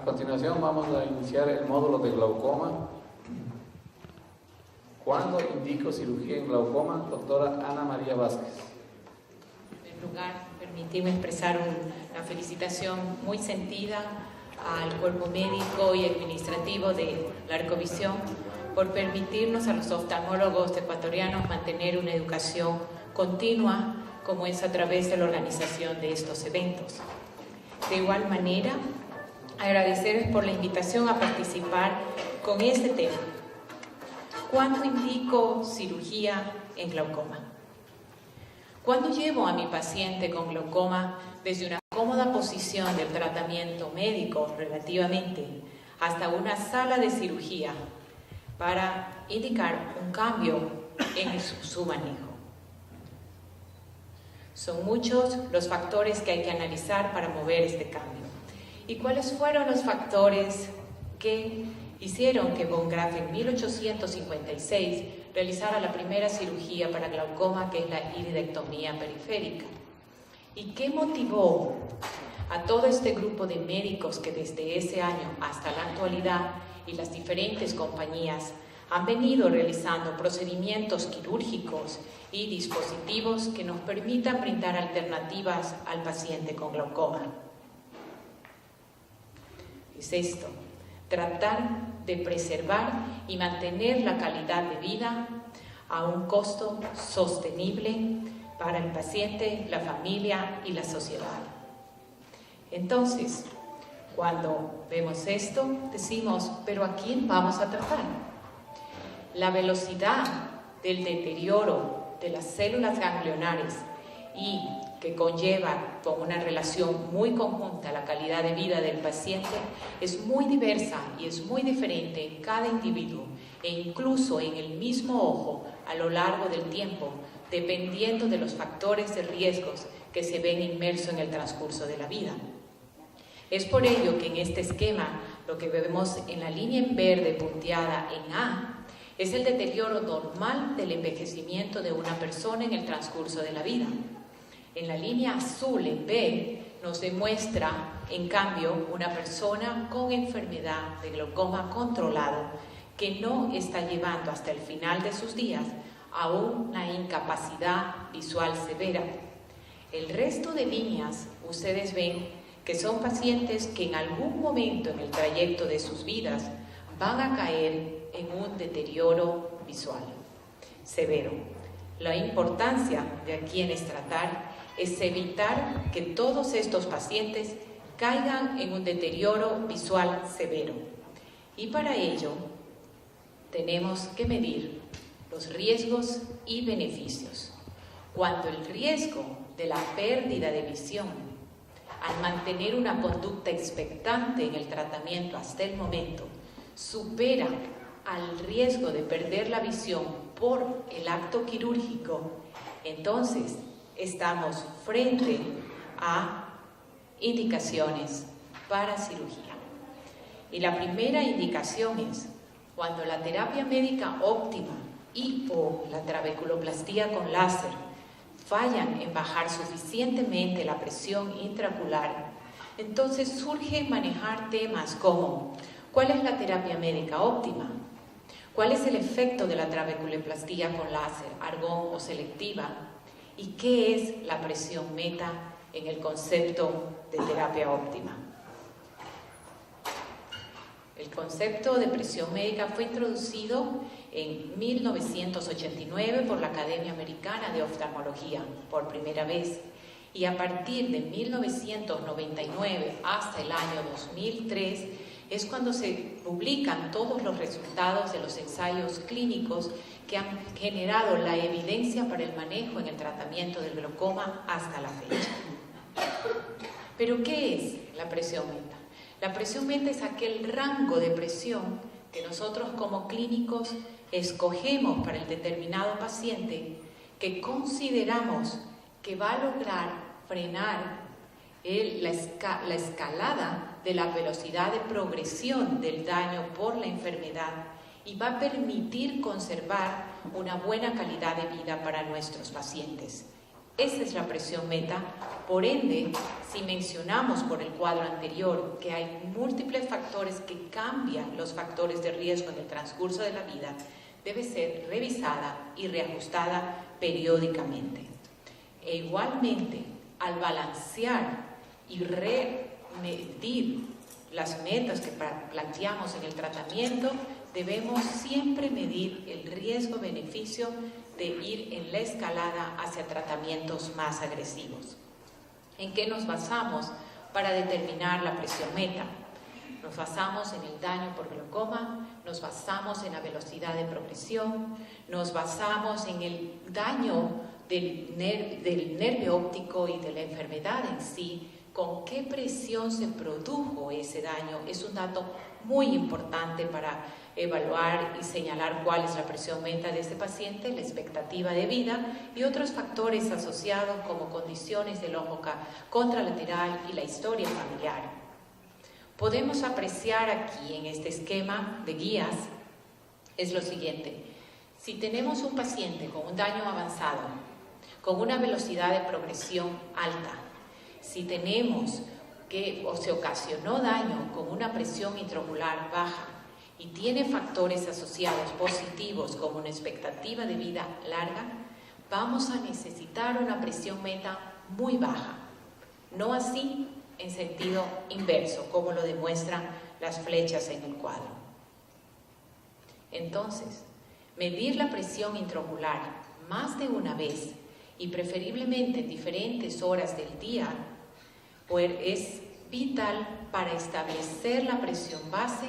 A continuación vamos a iniciar el módulo de glaucoma. ¿Cuándo indico cirugía en glaucoma? Doctora Ana María Vázquez. En primer lugar, permíteme expresar una felicitación muy sentida al cuerpo médico y administrativo de la Arcovisión por permitirnos a los oftalmólogos ecuatorianos mantener una educación continua como es a través de la organización de estos eventos. De igual manera, agradecerles por la invitación a participar con este tema. ¿Cuándo indico cirugía en glaucoma? ¿Cuándo llevo a mi paciente con glaucoma desde una cómoda posición del tratamiento médico relativamente hasta una sala de cirugía para indicar un cambio en su manejo? Son muchos los factores que hay que analizar para mover este cambio. ¿Y cuáles fueron los factores que hicieron que von Graf en 1856 realizara la primera cirugía para glaucoma, que es la iridectomía periférica? ¿Y qué motivó a todo este grupo de médicos que desde ese año hasta la actualidad y las diferentes compañías han venido realizando procedimientos quirúrgicos y dispositivos que nos permitan brindar alternativas al paciente con glaucoma? Es esto: tratar de preservar y mantener la calidad de vida a un costo sostenible para el paciente, la familia y la sociedad. Entonces, cuando vemos esto, decimos, ¿pero a quién vamos a tratar? La velocidad del deterioro de las células ganglionares y que conlleva con una relación muy conjunta a la calidad de vida del paciente es muy diversa y es muy diferente en cada individuo e incluso en el mismo ojo a lo largo del tiempo, dependiendo de los factores de riesgos que se ven inmersos en el transcurso de la vida. Es por ello que en este esquema lo que vemos en la línea en verde punteada en A es el deterioro normal del envejecimiento de una persona en el transcurso de la vida. En la línea azul en B nos demuestra, en cambio, una persona con enfermedad de glaucoma controlado que no está llevando hasta el final de sus días a una incapacidad visual severa. El resto de líneas, ustedes ven que son pacientes que en algún momento en el trayecto de sus vidas van a caer en un deterioro visual severo. La importancia de a quienes tratar es evitar que todos estos pacientes caigan en un deterioro visual severo. Y para ello tenemos que medir los riesgos y beneficios. Cuando el riesgo de la pérdida de visión, al mantener una conducta expectante en el tratamiento hasta el momento, supera al riesgo de perder la visión por el acto quirúrgico, entonces estamos frente a indicaciones para cirugía. Y la primera indicación es cuando la terapia médica óptima y o la trabeculoplastía con láser fallan en bajar suficientemente la presión intraocular, entonces surge manejar temas como ¿cuál es la terapia médica óptima? ¿Cuál es el efecto de la trabeculoplastía con láser, argón o selectiva? ¿Y qué es la presión meta en el concepto de terapia óptima? El concepto de presión médica fue introducido en 1989 por la Academia Americana de Oftalmología por primera vez, y a partir de 1999 hasta el año 2003 es cuando se publican todos los resultados de los ensayos clínicos que han generado la evidencia para el manejo en el tratamiento del glaucoma hasta la fecha. ¿Pero qué es la presión meta? La presión meta es aquel rango de presión que nosotros como clínicos escogemos para el determinado paciente que consideramos que va a lograr frenar la escalada de la velocidad de progresión del daño por la enfermedad y va a permitir conservar una buena calidad de vida para nuestros pacientes. Esa es la presión meta. Por ende, si mencionamos por el cuadro anterior que hay múltiples factores que cambian los factores de riesgo en el transcurso de la vida, debe ser revisada y reajustada periódicamente. E igualmente, al balancear y remedir las metas que planteamos en el tratamiento, debemos siempre medir el riesgo-beneficio de ir en la escalada hacia tratamientos más agresivos. ¿En qué nos basamos para determinar la presión meta? Nos basamos en el daño por glaucoma, nos basamos en la velocidad de progresión, nos basamos en el daño del nervio óptico y de la enfermedad en sí, con qué presión se produjo ese daño. Es un dato muy importante para evaluar y señalar cuál es la presión meta de este paciente, la expectativa de vida y otros factores asociados como condiciones del ojo contralateral y la historia familiar. Podemos apreciar aquí en este esquema de guías es lo siguiente: si tenemos un paciente con un daño avanzado, con una velocidad de progresión alta, si tenemos que o se ocasionó daño con una presión intraocular baja y tiene factores asociados positivos como una expectativa de vida larga, vamos a necesitar una presión meta muy baja. No así en sentido inverso, como lo demuestran las flechas en el cuadro. Entonces, medir la presión intraocular más de una vez y preferiblemente en diferentes horas del día, pues es vital para establecer la presión base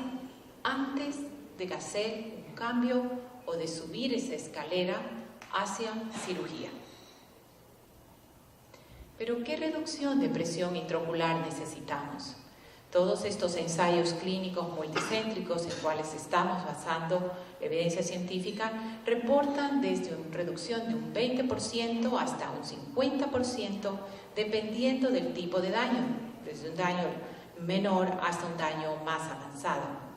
antes de hacer un cambio o de subir esa escalera hacia cirugía. Pero ¿qué reducción de presión intraocular necesitamos? Todos estos ensayos clínicos multicéntricos en cuales estamos basando la evidencia científica reportan desde una reducción de un 20% hasta un 50% dependiendo del tipo de daño, desde un daño menor hasta un daño más avanzado.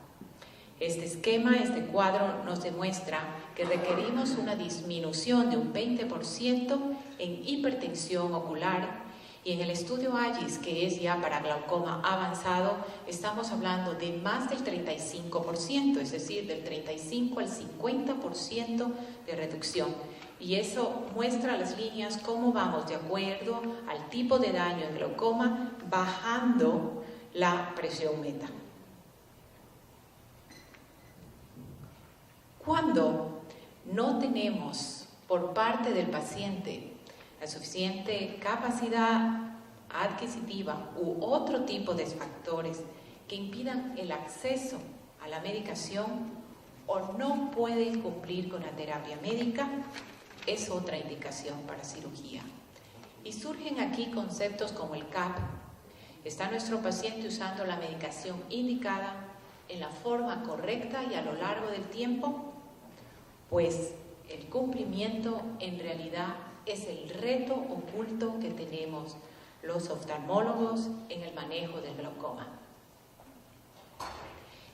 Este esquema, este cuadro nos demuestra que requerimos una disminución de un 20% en hipertensión ocular y en el estudio AGIS, que es ya para glaucoma avanzado, estamos hablando de más del 35%, es decir, del 35 al 50% de reducción. Y eso muestra las líneas cómo vamos de acuerdo al tipo de daño en glaucoma, bajando la presión meta. Cuando no tenemos por parte del paciente la suficiente capacidad adquisitiva u otro tipo de factores que impidan el acceso a la medicación o no pueden cumplir con la terapia médica, es otra indicación para cirugía. Y surgen aquí conceptos como el CAP. ¿Está nuestro paciente usando la medicación indicada en la forma correcta y a lo largo del tiempo? Pues el cumplimiento en realidad es el reto oculto que tenemos los oftalmólogos en el manejo del glaucoma.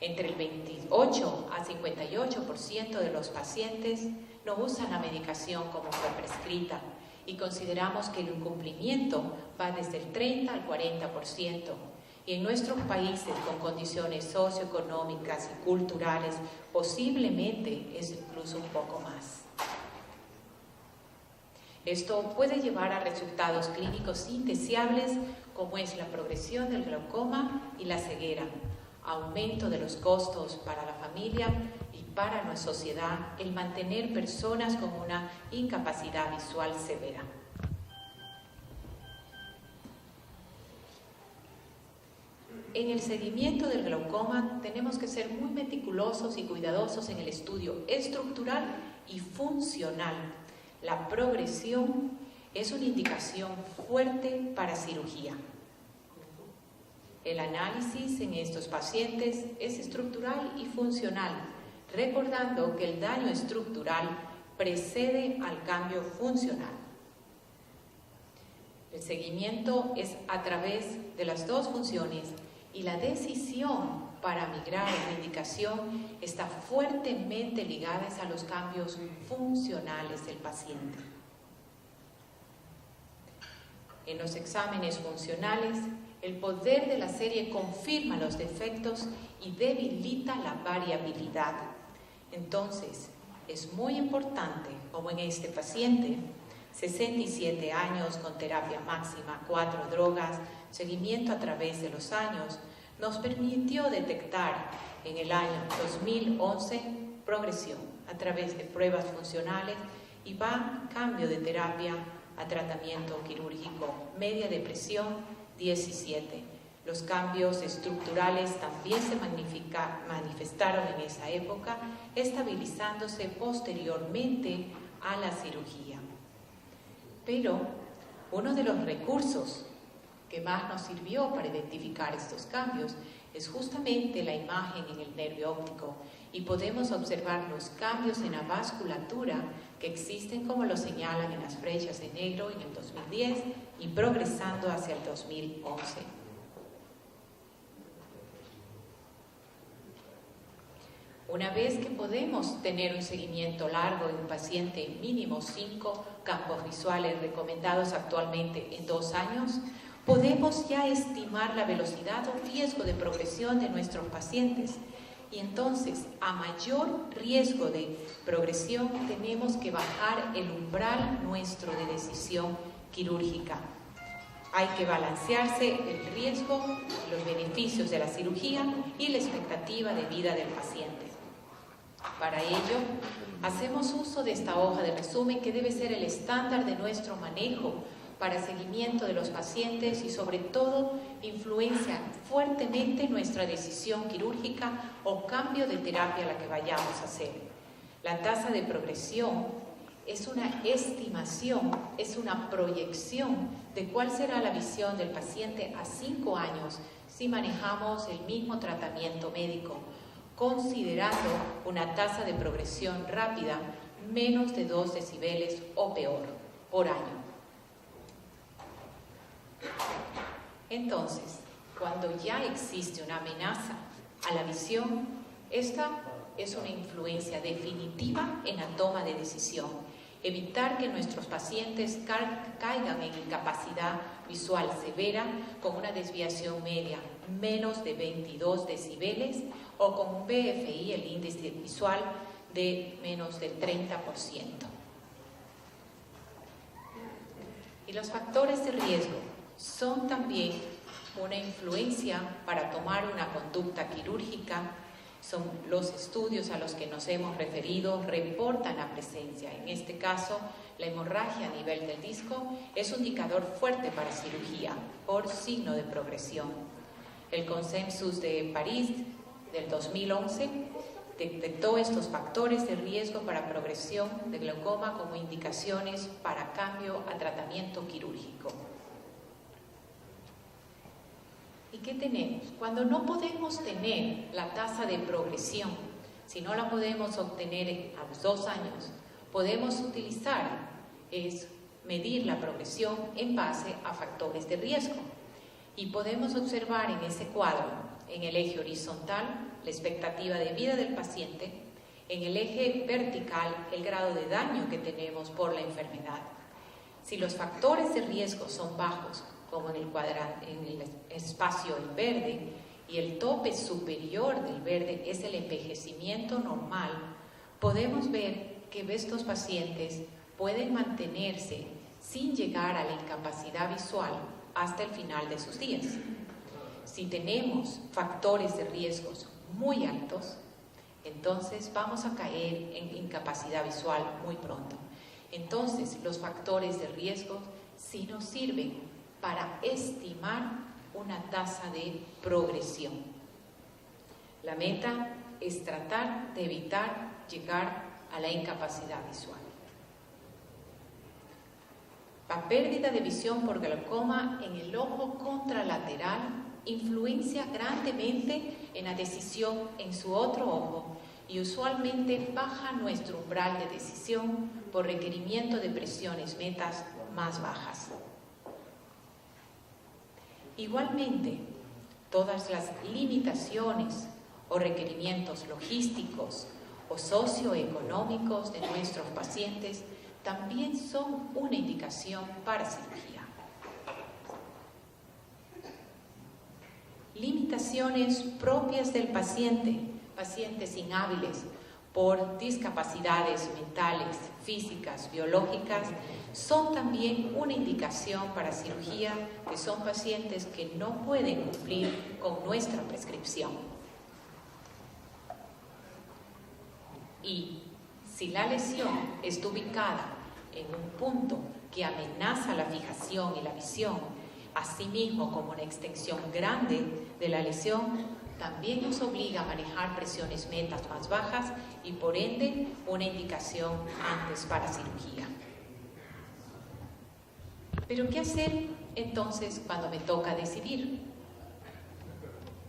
Entre el 28 a 58% de los pacientes no usan la medicación como fue prescrita y consideramos que el incumplimiento va desde el 30 al 40%. Y en nuestros países con condiciones socioeconómicas y culturales posiblemente es incluso un poco más. Esto puede llevar a resultados clínicos indeseables como es la progresión del glaucoma y la ceguera, aumento de los costos para la familia y para nuestra sociedad, el mantener personas con una incapacidad visual severa. En el seguimiento del glaucoma tenemos que ser muy meticulosos y cuidadosos en el estudio estructural y funcional. La progresión es una indicación fuerte para cirugía. El análisis en estos pacientes es estructural y funcional, recordando que el daño estructural precede al cambio funcional. El seguimiento es a través de las dos funciones y la decisión para migrar en la indicación está fuertemente ligada a los cambios funcionales del paciente. En los exámenes funcionales, el poder de la serie confirma los defectos y debilita la variabilidad. Entonces, es muy importante, como en este paciente, 67 años con terapia máxima, 4 drogas, seguimiento a través de los años, nos permitió detectar en el año 2011 progresión a través de pruebas funcionales y cambio de terapia a tratamiento quirúrgico, media depresión 17. Los cambios estructurales también se manifestaron en esa época, estabilizándose posteriormente a la cirugía. Pero uno de los recursos que más nos sirvió para identificar estos cambios es justamente la imagen en el nervio óptico, y podemos observar los cambios en la vasculatura que existen, como lo señalan en las flechas de negro, en el 2010 y progresando hacia el 2011. Una vez que podemos tener un seguimiento largo en un paciente, mínimo 5 campos visuales recomendados actualmente en 2 años, podemos ya estimar la velocidad o riesgo de progresión de nuestros pacientes. Y entonces, a mayor riesgo de progresión, tenemos que bajar el umbral nuestro de decisión quirúrgica. Hay que balancearse el riesgo, los beneficios de la cirugía y la expectativa de vida del paciente. Para ello, hacemos uso de esta hoja de resumen, que debe ser el estándar de nuestro manejo para seguimiento de los pacientes y, sobre todo, influencia fuertemente nuestra decisión quirúrgica o cambio de terapia a la que vayamos a hacer. La tasa de progresión es una estimación, es una proyección de cuál será la visión del paciente a 5 años si manejamos el mismo tratamiento médico, considerando una tasa de progresión rápida menos de 2 decibeles o peor por año. Entonces, cuando ya existe una amenaza a la visión, esta es una influencia definitiva en la toma de decisión. Evitar que nuestros pacientes caigan en incapacidad visual severa con una desviación media menos de 22 decibeles o con un BFI, el índice visual, de menos del 30%. Y los factores de riesgo son también una influencia para tomar una conducta quirúrgica. Son los estudios a los que nos hemos referido, reportan la presencia. En este caso, la hemorragia a nivel del disco es un indicador fuerte para cirugía por signo de progresión. El Consensus de París del 2011 detectó estos factores de riesgo para progresión de glaucoma como indicaciones para cambio a tratamiento quirúrgico. ¿Y qué tenemos? Cuando no podemos tener la tasa de progresión, si no la podemos obtener a los 2 años, podemos utilizar, medir la progresión en base a factores de riesgo. Y podemos observar en ese cuadro, en el eje horizontal, la expectativa de vida del paciente, en el eje vertical, el grado de daño que tenemos por la enfermedad. Si los factores de riesgo son bajos, como en el cuadrante, en el espacio en verde, y el tope superior del verde es el envejecimiento normal, podemos ver que estos pacientes pueden mantenerse sin llegar a la incapacidad visual hasta el final de sus días. Si tenemos factores de riesgos muy altos, entonces vamos a caer en incapacidad visual muy pronto. Entonces, los factores de riesgo sí nos sirven para estimar una tasa de progresión. La meta es tratar de evitar llegar a la incapacidad visual. La pérdida de visión por glaucoma en el ojo contralateral influencia grandemente en la decisión en su otro ojo y usualmente baja nuestro umbral de decisión por requerimiento de presiones metas más bajas. Igualmente, todas las limitaciones o requerimientos logísticos o socioeconómicos de nuestros pacientes también son una indicación para cirugía. limitaciones propias del paciente, pacientes inhábiles, por discapacidades mentales, físicas, biológicas, son también una indicación para cirugía, que son pacientes que no pueden cumplir con nuestra prescripción. Y si la lesión está ubicada en un punto que amenaza la fijación y la visión, asimismo como una extensión grande de la lesión, también nos obliga a manejar presiones metas más bajas y por ende una indicación antes para cirugía. Pero ¿qué hacer entonces cuando me toca decidir?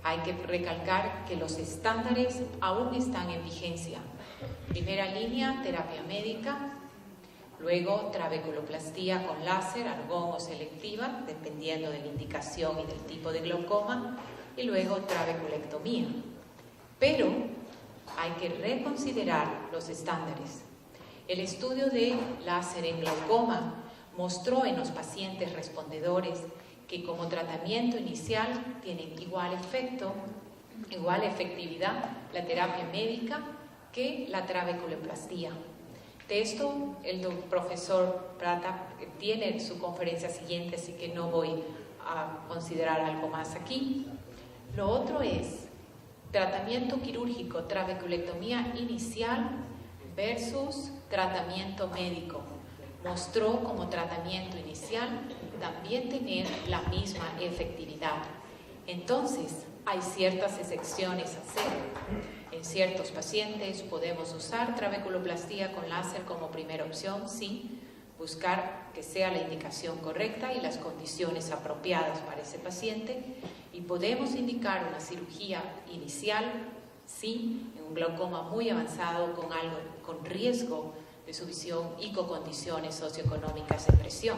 Hay que recalcar que los estándares aún están en vigencia. Primera línea, terapia médica, luego trabeculoplastía con láser, argón o selectiva, dependiendo de la indicación y del tipo de glaucoma, y luego trabeculectomía. Pero hay que reconsiderar los estándares. El estudio de láser en glaucoma mostró en los pacientes respondedores que como tratamiento inicial tienen igual efecto, igual efectividad la terapia médica que la trabeculoplastía. De esto el profesor Prata tiene su conferencia siguiente, así que no voy a considerar algo más aquí. Lo otro es tratamiento quirúrgico, trabeculectomía inicial versus tratamiento médico. Mostró como tratamiento inicial también tener la misma efectividad. Entonces, hay ciertas excepciones a hacer. En ciertos pacientes podemos usar trabeculoplastía con láser como primera opción, sí, buscar que sea la indicación correcta y las condiciones apropiadas para ese paciente, y podemos indicar una cirugía inicial, sí, en un glaucoma muy avanzado con riesgo de su visión y con condiciones socioeconómicas de presión.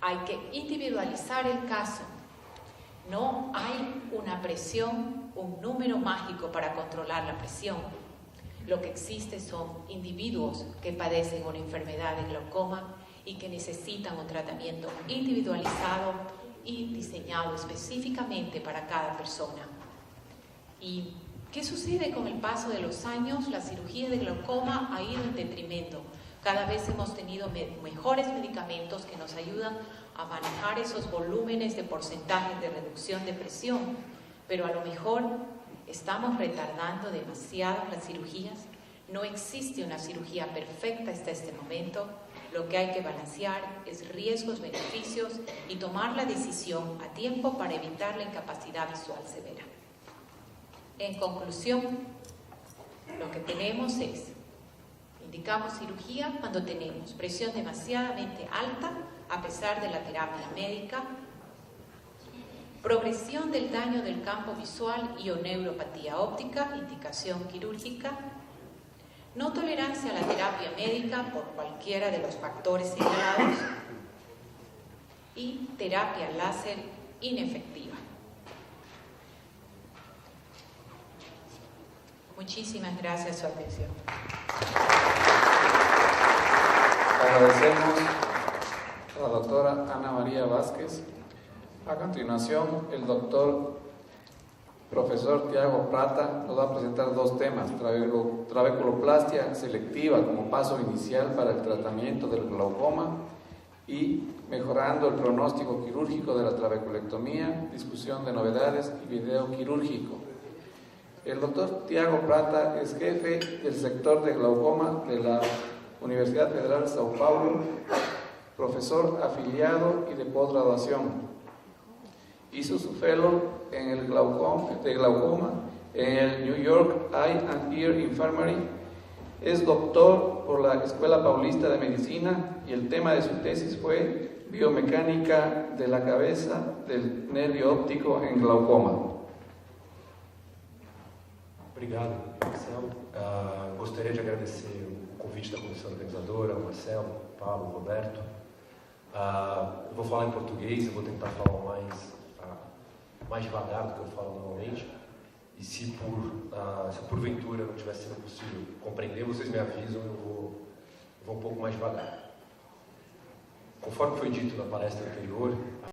Hay que individualizar el caso. No hay una presión, un número mágico para controlar la presión. Lo que existe son individuos que padecen una enfermedad de glaucoma y que necesitan un tratamiento individualizado y diseñado específicamente para cada persona. ¿Y qué sucede con el paso de los años? La cirugía de glaucoma ha ido en detrimento. Cada vez hemos tenido mejores medicamentos que nos ayudan a manejar esos volúmenes de porcentajes de reducción de presión, pero a lo mejor estamos retardando demasiado las cirugías. No existe una cirugía perfecta hasta este momento. Lo que hay que balancear es riesgos, beneficios y tomar la decisión a tiempo para evitar la incapacidad visual severa. En conclusión, lo que tenemos es, indicamos cirugía cuando tenemos presión demasiadamente alta a pesar de la terapia médica, progresión del daño del campo visual y o neuropatía óptica, indicación quirúrgica, no tolerancia a la terapia médica por cualquiera de los factores señalados y terapia láser inefectiva. Muchísimas gracias por su atención. Agradecemos a la doctora Ana María Vázquez. A continuación, el doctor profesor Tiago Prata nos va a presentar dos temas: trabeculoplastia selectiva como paso inicial para el tratamiento del glaucoma y mejorando el pronóstico quirúrgico de la trabeculectomía, discusión de novedades y video quirúrgico. El doctor Tiago Prata es jefe del sector de glaucoma de la Universidad Federal de Sao Paulo, profesor afiliado y de posgraduación. Hizo su fellow en el glaucoma en el New York Eye and Ear Infirmary. Es doctor por la Escuela Paulista de Medicina y el tema de su tesis fue biomecánica de la cabeza del nervio óptico en glaucoma. Obrigado, Marcelo. Gostaria de agradecer o convite da comissão organizadora, o Marcelo, o Paulo, o Roberto. Eu vou falar em português, eu vou tentar falar mais devagar do que eu falo normalmente. E se porventura não estiver sendo possível compreender, vocês me avisam, eu vou um pouco mais devagar. Conforme foi dito na palestra anterior,